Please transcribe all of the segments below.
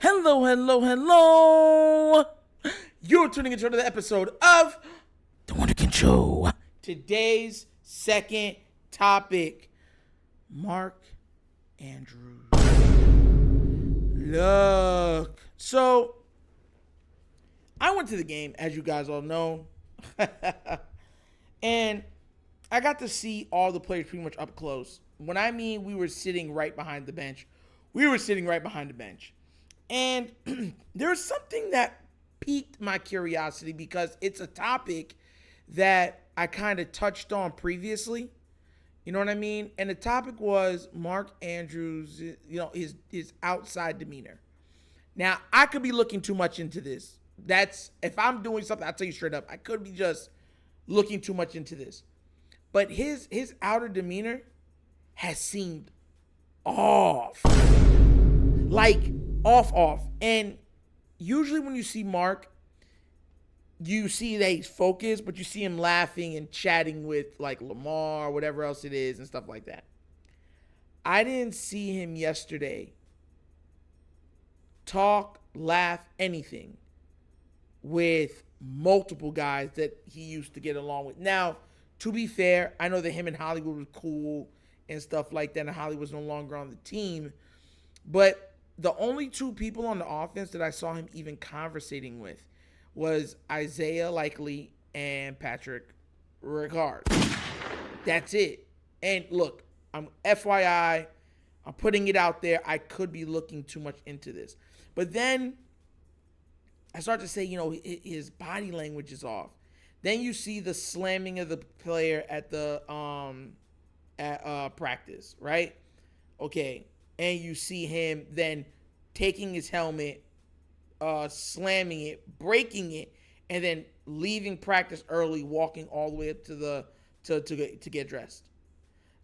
Hello, hello, hello. You're tuning into another episode of TheWunderkindShow. Today's second topic, Mark Andrews. Look. So, I went to the game, as you guys all know. And I got to see all the players pretty much up close. When I mean we were sitting right behind the bench, we were sitting right behind the bench. And there's something that piqued my curiosity because it's a topic that I kind of touched on previously. You know what I mean? And the topic was Mark Andrews, his outside demeanor. Now, I could be looking too much into this. If I'm doing something, I'll tell you straight up, I could be just looking too much into this. But his outer demeanor has seemed off. Like, off. And usually when you see Mark, you see that he's focused, but you see him laughing and chatting with like Lamar or whatever else it is and stuff like that. I didn't see him yesterday talk, laugh, anything with multiple guys that he used to get along with. Now, to be fair, I know that him and Hollywood was cool and stuff like that, and Hollywood was no longer on the team, but the only two people on the offense that I saw him even conversating with was Isaiah Likely and Patrick Ricard. That's it. And look, I'm FYI, I'm putting it out there. I could be looking too much into this. But then I start to say, his body language is off. Then you see the slamming of the player at the practice, right? Okay. And you see him then taking his helmet, slamming it, breaking it, and then leaving practice early, walking all the way up to get dressed.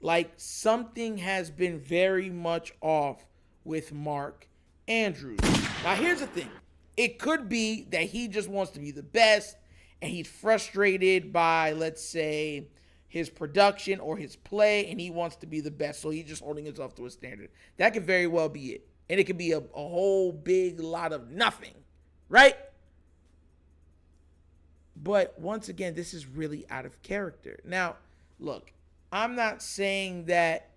Like, something has been very much off with Mark Andrews. Now, here's the thing. It could be that he just wants to be the best, and he's frustrated by, let's say, his production or his play, and he wants to be the best, so he's just holding himself to a standard. That could very well be it. And it could be a whole big lot of nothing, right? But once again, this is really out of character. Now, look, I'm not saying that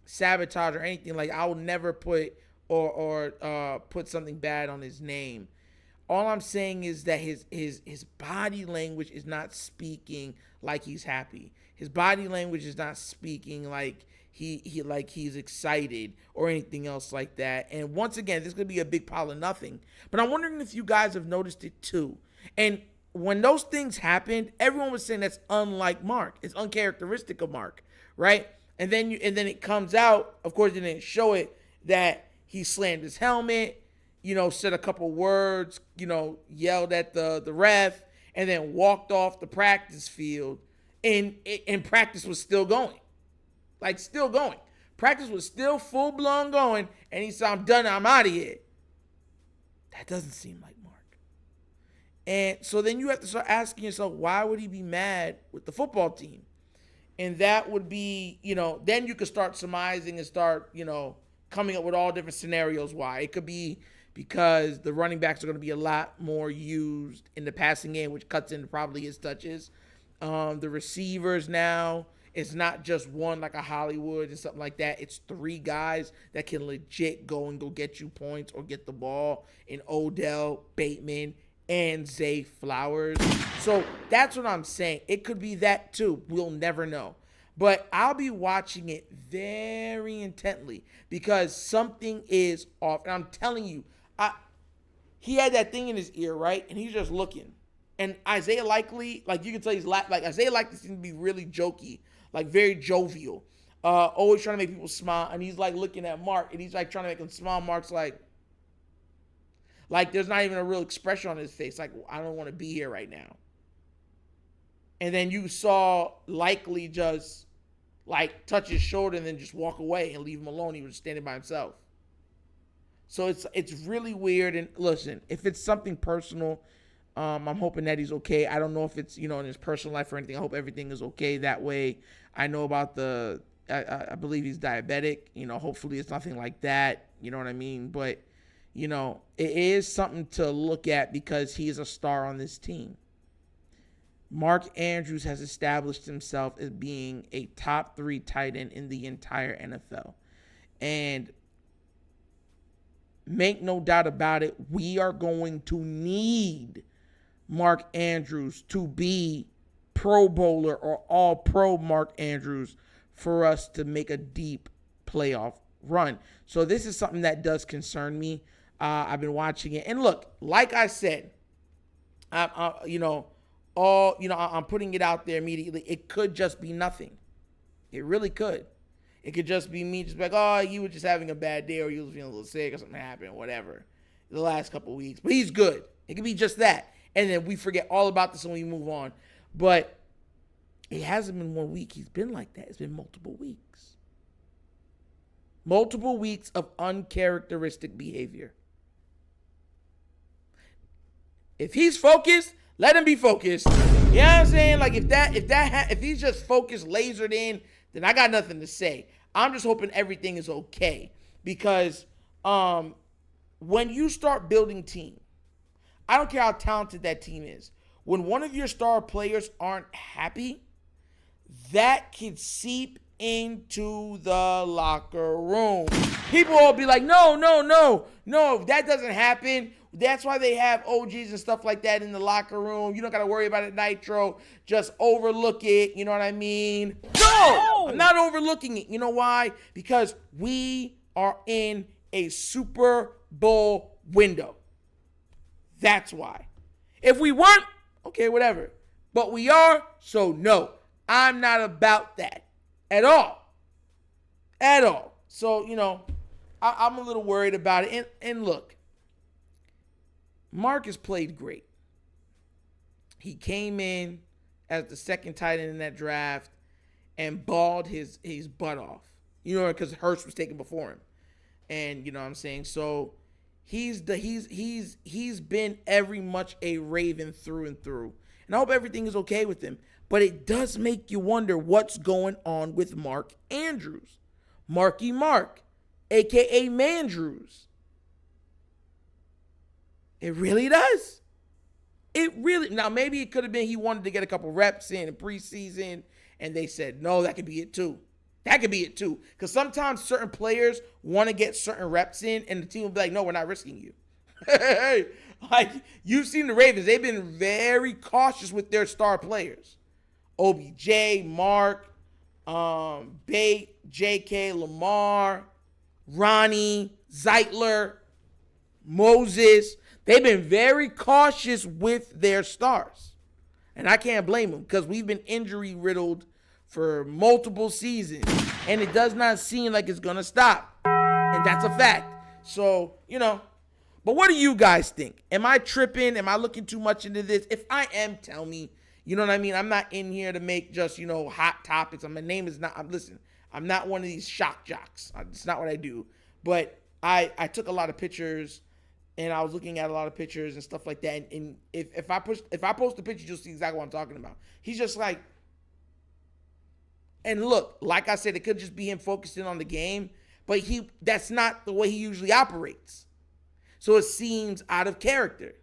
sabotage or anything. Like, I will never put or put something bad on his name. All I'm saying is that his body language is not speaking like he's happy. His body language is not speaking like he's excited or anything else like that. And once again, this could be a big pile of nothing. But I'm wondering if you guys have noticed it too. And when those things happened, everyone was saying that's unlike Mark. It's uncharacteristic of Mark, right? And then it comes out, of course, they didn't show it, that he slammed his helmet, said a couple words, yelled at the ref, and then walked off the practice field, and practice was still going. Like, still going. Practice was still full-blown going, and he said, I'm done, I'm out of here. That doesn't seem like Mark. And so then you have to start asking yourself, why would he be mad with the football team? And that would be, then you could start surmising and start, coming up with all different scenarios why. It could be because the running backs are going to be a lot more used in the passing game, which cuts into probably his touches. The receivers now, it's not just one like a Hollywood and something like that. It's three guys that can legit go get you points or get the ball in Odell, Bateman, and Zay Flowers. So that's what I'm saying. It could be that too. We'll never know. But I'll be watching it very intently because something is off. And I'm telling you, he had that thing in his ear, right? And he's just looking. And Isaiah Likely, like, you can tell he's like Isaiah Likely seems to be really jokey, like very jovial, always trying to make people smile. And he's like looking at Mark, and he's like trying to make him smile. Mark's like there's not even a real expression on his face. Like, I don't want to be here right now. And then you saw Likely just like touch his shoulder and then just walk away and leave him alone. He was standing by himself. So it's really weird. And listen, if it's something personal, I'm hoping that he's okay. I don't know if it's, in his personal life or anything. I hope everything is okay that way. I know about I believe he's diabetic. Hopefully it's nothing like that. You know what I mean? But, it is something to look at because he is a star on this team. Mark Andrews has established himself as being a top 3 tight end in the entire NFL. And make no doubt about it, we are going to need Mark Andrews to be Pro Bowler or All-Pro Mark Andrews for us to make a deep playoff run. So this is something that does concern me. I've been watching it. And look, like I said, I'm putting it out there immediately. It could just be nothing. It really could. It could just be me just like, oh, you were just having a bad day or you were feeling a little sick or something happened or whatever the last couple of weeks. But he's good. It could be just that. And then we forget all about this and we move on. But it hasn't been 1 week. He's been like that. It's been multiple weeks. Multiple weeks of uncharacteristic behavior. If he's focused, let him be focused. You know what I'm saying? Like if he's just focused, lasered in, then I got nothing to say. I'm just hoping everything is okay because when you start building team, I don't care how talented that team is. When one of your star players aren't happy, that can seep into the locker room. People will be like, no, that doesn't happen. That's why they have OGs and stuff like that in the locker room. You don't got to worry about it, Nitro. Just overlook it. You know what I mean? No, I'm not overlooking it. You know why? Because we are in a Super Bowl window. That's why. If we weren't, okay, whatever. But we are, so no. I'm not about that at all. At all. So, I'm a little worried about it. And look, Mark has played great. He came in as the second tight end in that draft and balled his butt off. Because Hurst was taken before him. And you know what I'm saying? So he's been every much a Raven through and through. And I hope everything is okay with him. But it does make you wonder what's going on with Mark Andrews. Marky Mark, a.k.a. Mandrews. It really does. Now maybe it could have been he wanted to get a couple reps in preseason, and they said, no, that could be it too. That could be it too. Because sometimes certain players want to get certain reps in, and the team will be like, no, we're not risking you. Like, you've seen the Ravens. They've been very cautious with their star players. OBJ, Mark, Bate, J.K., Lamar, Ronnie, Zeitler, Moses. They've been very cautious with their stars. And I can't blame them because we've been injury riddled for multiple seasons. And it does not seem like it's going to stop. And that's a fact. So, But what do you guys think? Am I tripping? Am I looking too much into this? If I am, tell me. You know what I mean? I'm not in here to make just, hot topics. My name is not, I'm not one of these shock jocks. It's not what I do. But I took a lot of pictures, and I was looking at a lot of pictures and stuff like that. And if I post the picture, you'll see exactly what I'm talking about. He's just like, and look, like I said, it could just be him focusing on the game, but that's not the way he usually operates. So it seems out of character.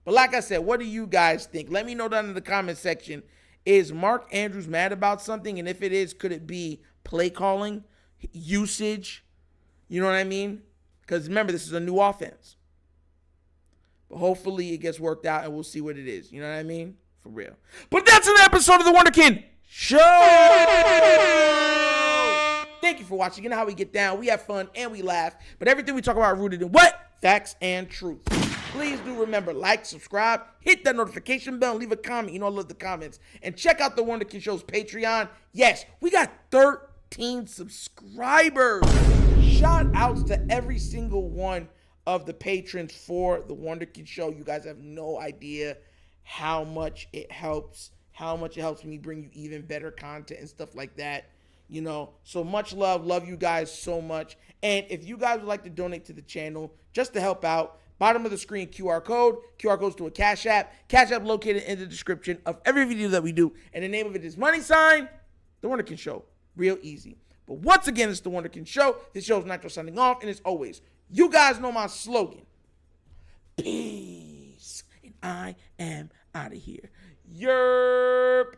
But like I said, what do you guys think? Let me know down in the comment section. Is Mark Andrews mad about something? And if it is, could it be play calling, usage? You know what I mean? Because remember, this is a new offense. But hopefully it gets worked out and we'll see what it is. You know what I mean? For real. But that's an episode of The Wunderkind Show. Thank you for watching. You know how we get down. We have fun and we laugh. But everything we talk about rooted in what? Facts and truth. Please do remember, like, subscribe, hit that notification bell, and leave a comment. I love the comments. And check out The Wunderkind Show's Patreon. Yes, we got 13 subscribers. Shout outs to every single one of the patrons for The Wunderkind Show. You guys have no idea how much it helps me bring you even better content and stuff like that. So much love you guys so much. And if you guys would like to donate to the channel just to help out, bottom of the screen, QR codes to a CashApp located in the description of every video that we do. And the name of it is $, The Wunderkind Show. Real easy. But once again, it's the Wunderkind Show. This show's Nitro signing off. And as always, you guys know my slogan. Peace. And I am out of here. Yerp.